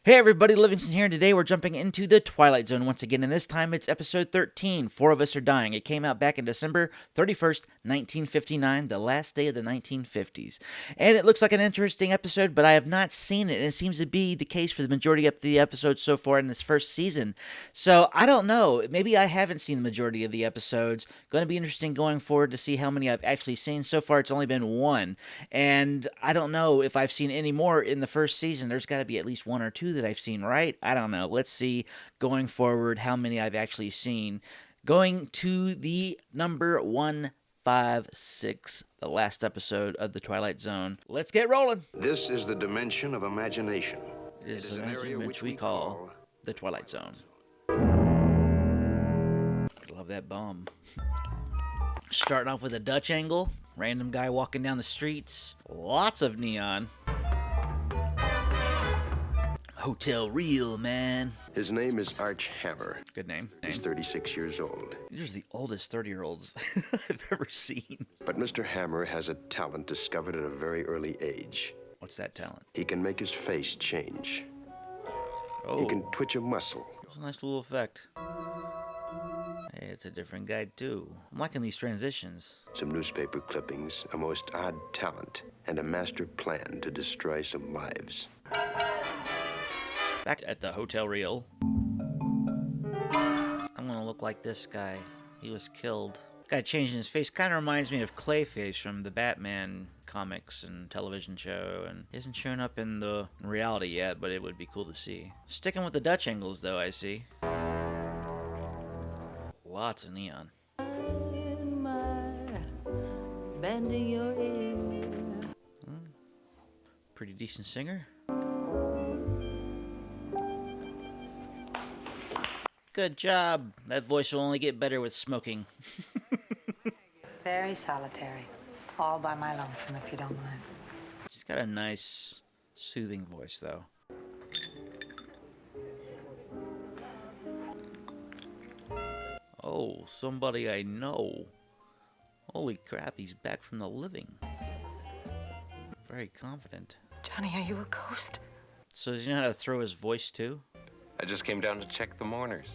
Hey everybody, Livingston here, and today we're jumping into the Twilight Zone once again, and this time it's episode 13, Four of Us Are Dying. It came out back in December 31st, 1959, the last day of the 1950s. And it looks like an interesting episode, but I have not seen it, and it seems to be the case for the majority of the episodes so far in this first season. So, I don't know, maybe I haven't seen the majority of the episodes. Going to be interesting going forward to see how many I've actually seen. So far it's only been one, and I don't know if I've seen any more in the first season. There's got to be at least one or two that I've seen, right? I don't know. Let's see going forward how many I've actually seen. Going to the number 156, the last episode of the Twilight Zone. Let's get rolling. This is the dimension of imagination. It is an area which we call the Twilight Zone. Love that bomb. Starting off with a Dutch angle. Random guy walking down the streets. Lots of neon. Hotel Real, man. His name is Arch Hammer. Good name. He's 36 years old. These are the oldest 30-year-olds I've ever seen. But Mr. Hammer has a talent discovered at a very early age. What's that talent? He can make his face change. Oh, He can twitch a muscle. that was a nice little effect. Hey, it's a different guy, too. I'm liking these transitions. Some newspaper clippings, a most odd talent, and a master plan to destroy some lives. Back at the Hotel Real. I'm gonna look like this guy. He was killed. Guy changing his face kind of reminds me of Clayface from the Batman comics and television show, and isn't showing up in the reality yet, but it would be cool to see. Sticking with the Dutch angles, though, I see. Lots of neon. Bending your ear. Pretty decent singer. Good job. That voice will only get better with smoking. Very solitary. All by my lonesome, if you don't mind. She's got a nice, soothing voice, though. Oh, somebody I know. Holy crap, he's back from the living. Very confident. Johnny, are you a ghost? So does he know how to throw his voice, too? I just came down to check the mourners,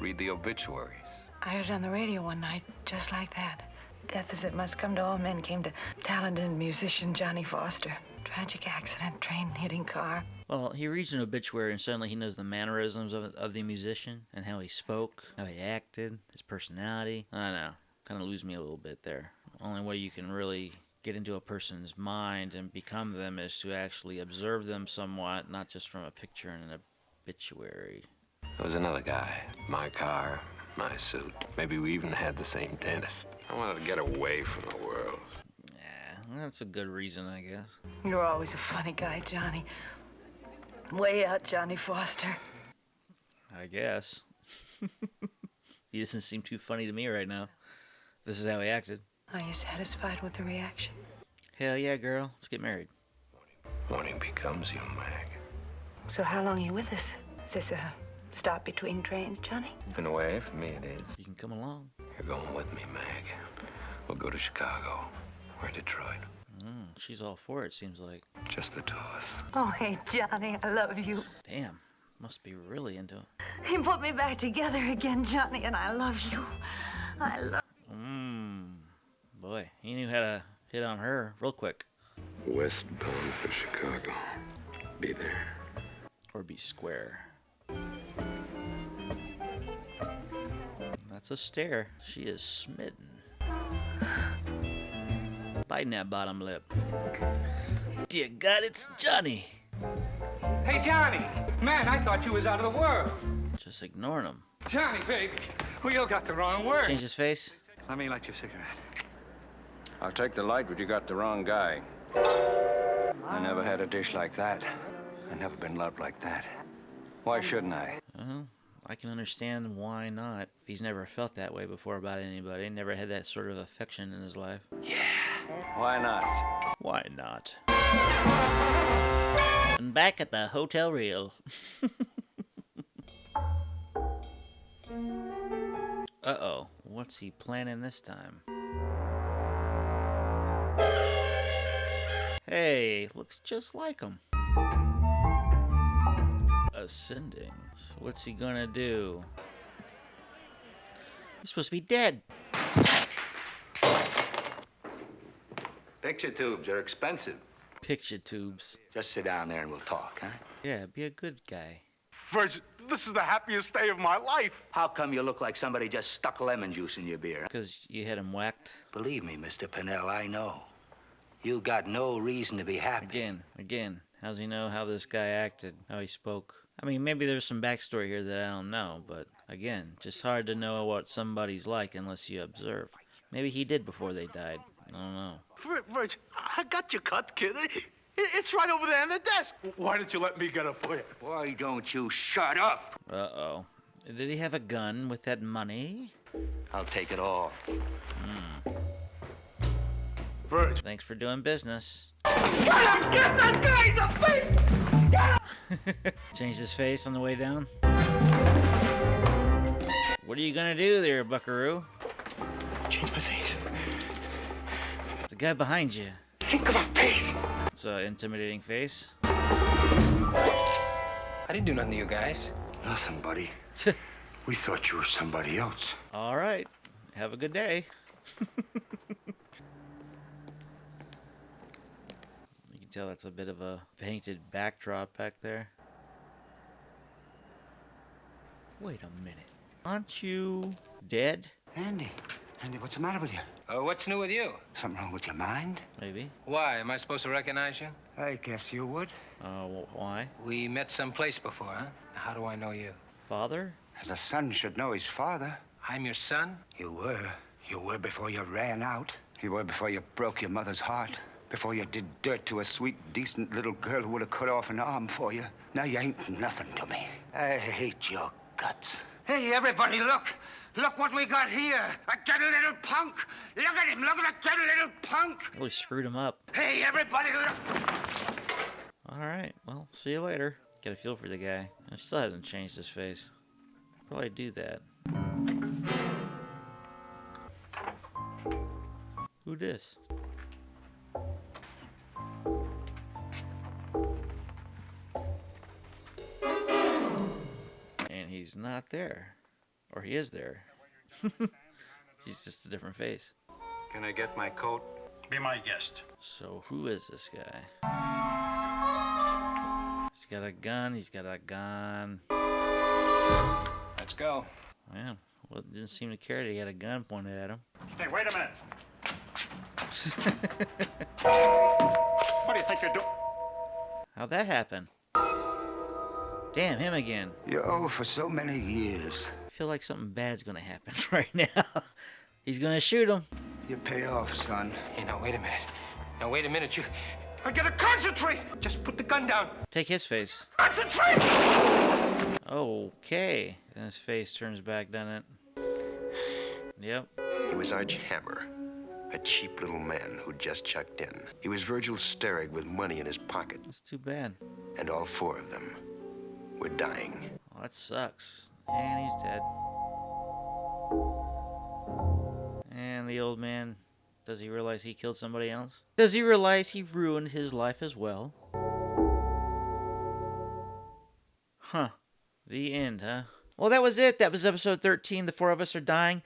read the obituaries. I heard on the radio one night, just like that. Death as it must come to all men came to talented musician Johnny Foster. Tragic accident, train hitting car. Well, he reads an obituary and suddenly he knows the mannerisms of the musician and how he spoke, how he acted, his personality. I don't know. Kind of lose me a little bit there. Only way you can really get into a person's mind and become them is to actually observe them somewhat, not just from a picture in an obituary. There was another guy. My car, my suit. Maybe we even had the same dentist. I wanted to get away from the world. Yeah, that's a good reason, I guess. You're always a funny guy, Johnny. Way out, Johnny Foster. I guess. He doesn't seem too funny to me right now. This is how he acted. Are you satisfied with the reaction? Hell yeah, girl. Let's get married. Morning becomes you, Mag. So how long are you with us? Is this a stop between trains, Johnny? You've been away, for me it is. You can come along. You're going with me, Mag. We'll go to Chicago or Detroit. She's all for it, seems like. Just the two of us. Oh, hey, Johnny, I love you. Damn. Must be really into it. You put me back together again, Johnny, and I love you. I love Boy, he knew how to hit on her real quick. Westbound for Chicago. Be there. Or be square. That's a stare. She is smitten. Biting that bottom lip. Dear God, it's Johnny. Hey, Johnny! Man, I thought you was out of the world. Just ignoring him. Johnny, baby, we all got the wrong word. Change his face. Let me light your cigarette. I'll take the light, but you got the wrong guy. I never had a dish like that. I never been loved like that. Why shouldn't I? Well, I can understand why not. If he's never felt that way before about anybody, never had that sort of affection in his life. Why not? Why not? And back at the Hotel Real. Uh-oh. What's he planning this time? Hey, looks just like him. Ascending. So what's he gonna do? He's supposed to be dead. Picture tubes are expensive. Picture tubes. Just sit down there and we'll talk, huh? Yeah, be a good guy. Virgil, this is the happiest day of my life. How come you look like somebody just stuck lemon juice in your beer? Because you had him whacked. Believe me, Mr. Pinnell, I know. You got no reason to be happy. Again. How's he know how this guy acted, how he spoke? I mean, maybe there's some backstory here that I don't know, but again, just hard to know what somebody's like unless you observe. Maybe he did before they died. I don't know. Virgil, I got your cut, kid. It's right over there on the desk. Why didn't you let me get it for you? Why don't you shut up? Uh-oh. Did he have a gun with that money? I'll take it all. Virgil. Thanks for doing business. Get him! Get that guy in the face! Get him! Changed his face on the way down. What are you gonna do there, buckaroo? Change my face. The guy behind you. Think of a face. It's an intimidating face. I didn't do nothing to you guys. Nothing, buddy. We thought you were somebody else. All right. Have a good day. You can tell that's a bit of a painted backdrop back there. Wait a minute. Aren't you dead? Andy, what's the matter with you? What's new with you? Something wrong with your mind? Maybe. Why? Am I supposed to recognize you? I guess you would. Why? We met someplace before, huh? How do I know you? Father? As a son should know his father. I'm your son? You were. You were before you ran out. You were before you broke your mother's heart. Before you did dirt to a sweet, decent little girl who would have cut off an arm for you. Now you ain't nothing to me. I hate your guts. Hey, everybody, look! Look what we got here! A dirty little punk! Look at him! Look at that dirty little punk! Really screwed him up. Hey, everybody, look! All right. Well, see you later. Get a feel for the guy. It still hasn't changed his face. Probably do that. Who dis? And he's not there. Or he is there. He's just a different face. Can I get my coat? Be my guest. So who is this guy? He's got a gun. He's got a gun. Let's go. Man, well, it didn't seem to care that he had a gun pointed at him. Hey, wait a minute. What do you think you're doing? How'd that happen? Damn, him again. Yo, for so many years. I feel like something bad's gonna happen right now. He's gonna shoot him. You pay off, son. Hey, now, wait a minute. Now, wait a minute, you... I gotta concentrate! Just put the gun down. Take his face. Concentrate! Okay. And his face turns back, doesn't it? Yep. He was Arch Hammer, a cheap little man who'd just checked in. He was Virgil Sterrig with money in his pocket, That's too bad. and all four of them were dying. Oh, that sucks. And he's dead. And the old man, does he realize he killed somebody else? Does he realize he ruined his life as well? Huh. The end, huh? Well, that was it. That was episode 13. The Four of Us Are Dying.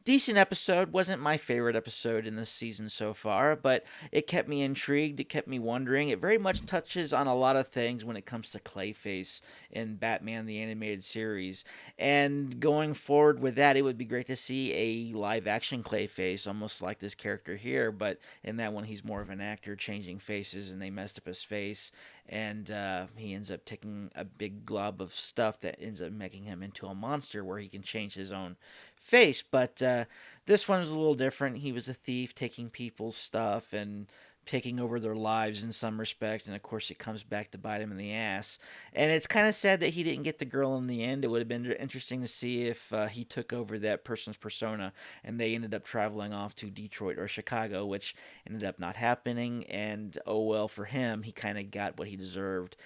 Decent episode. Wasn't my favorite episode in this season so far, but it kept me intrigued. It kept me wondering. It very much touches on a lot of things when it comes to Clayface in Batman the Animated Series. And going forward with that, it would be great to see a live-action Clayface, almost like this character here, but in that one, he's more of an actor changing faces, and they messed up his face, and he ends up taking a big glob of stuff that ends up making him into a monster where he can change his own face. But this one was a little different. He was a thief taking people's stuff and taking over their lives in some respect, and of course it comes back to bite him in the ass. And it's kind of sad that he didn't get the girl in the end. It would have been interesting to see if he took over that person's persona and they ended up traveling off to Detroit or Chicago, which ended up not happening. And oh well for him, he kind of got what he deserved.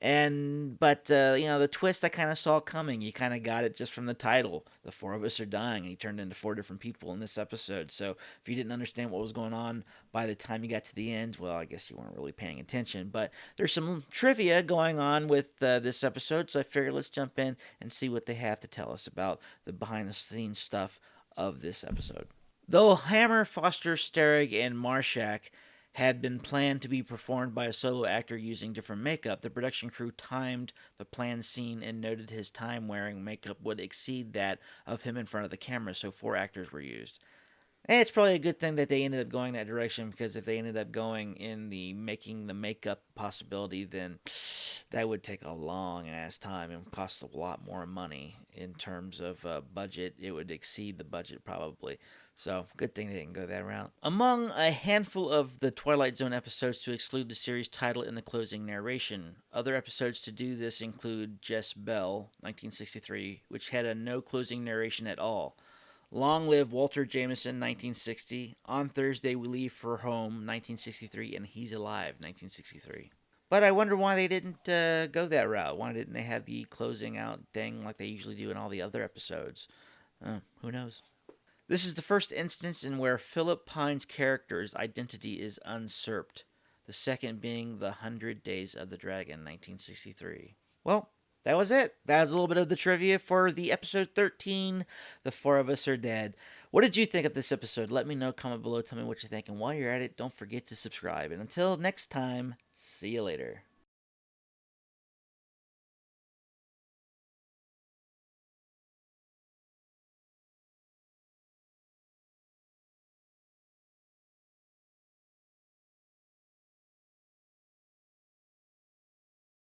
But the twist I kind of saw coming. You kind of got it just from the title. The four of us are dying, and he turned into four different people in this episode. So if you didn't understand what was going on by the time you got to the end, well, I guess you weren't really paying attention. But there's some trivia going on with this episode, so I figured let's jump in and see what they have to tell us about the behind-the-scenes stuff of this episode. Though Hammer, Foster, Sterig, and Marshak had been planned to be performed by a solo actor using different makeup, the production crew timed the planned scene and noted his time wearing makeup would exceed that of him in front of the camera, so 4 actors were used. And it's probably a good thing that they ended up going that direction, because if they ended up going in the making the makeup possibility, then that would take a long ass time and cost a lot more money in terms of budget. It would exceed the budget probably. So, good thing they didn't go that route. Among a handful of the Twilight Zone episodes to exclude the series title in the closing narration, other episodes to do this include Jess Bell, 1963, which had a no closing narration at all. Long Live Walter Jameson, 1960. On Thursday We Leave for Home, 1963. And He's Alive, 1963. But I wonder why they didn't go that route. Why didn't they have the closing out thing like they usually do in all the other episodes? Who knows? This is the first instance in where Philip Pine's character's identity is usurped, the second being The 100 Days of the Dragon, 1963. Well, that was it. That was a little bit of the trivia for the episode 13, The Four of Us Are Dead. What did you think of this episode? Let me know, comment below, tell me what you think, and while you're at it, don't forget to subscribe. And until next time, see you later.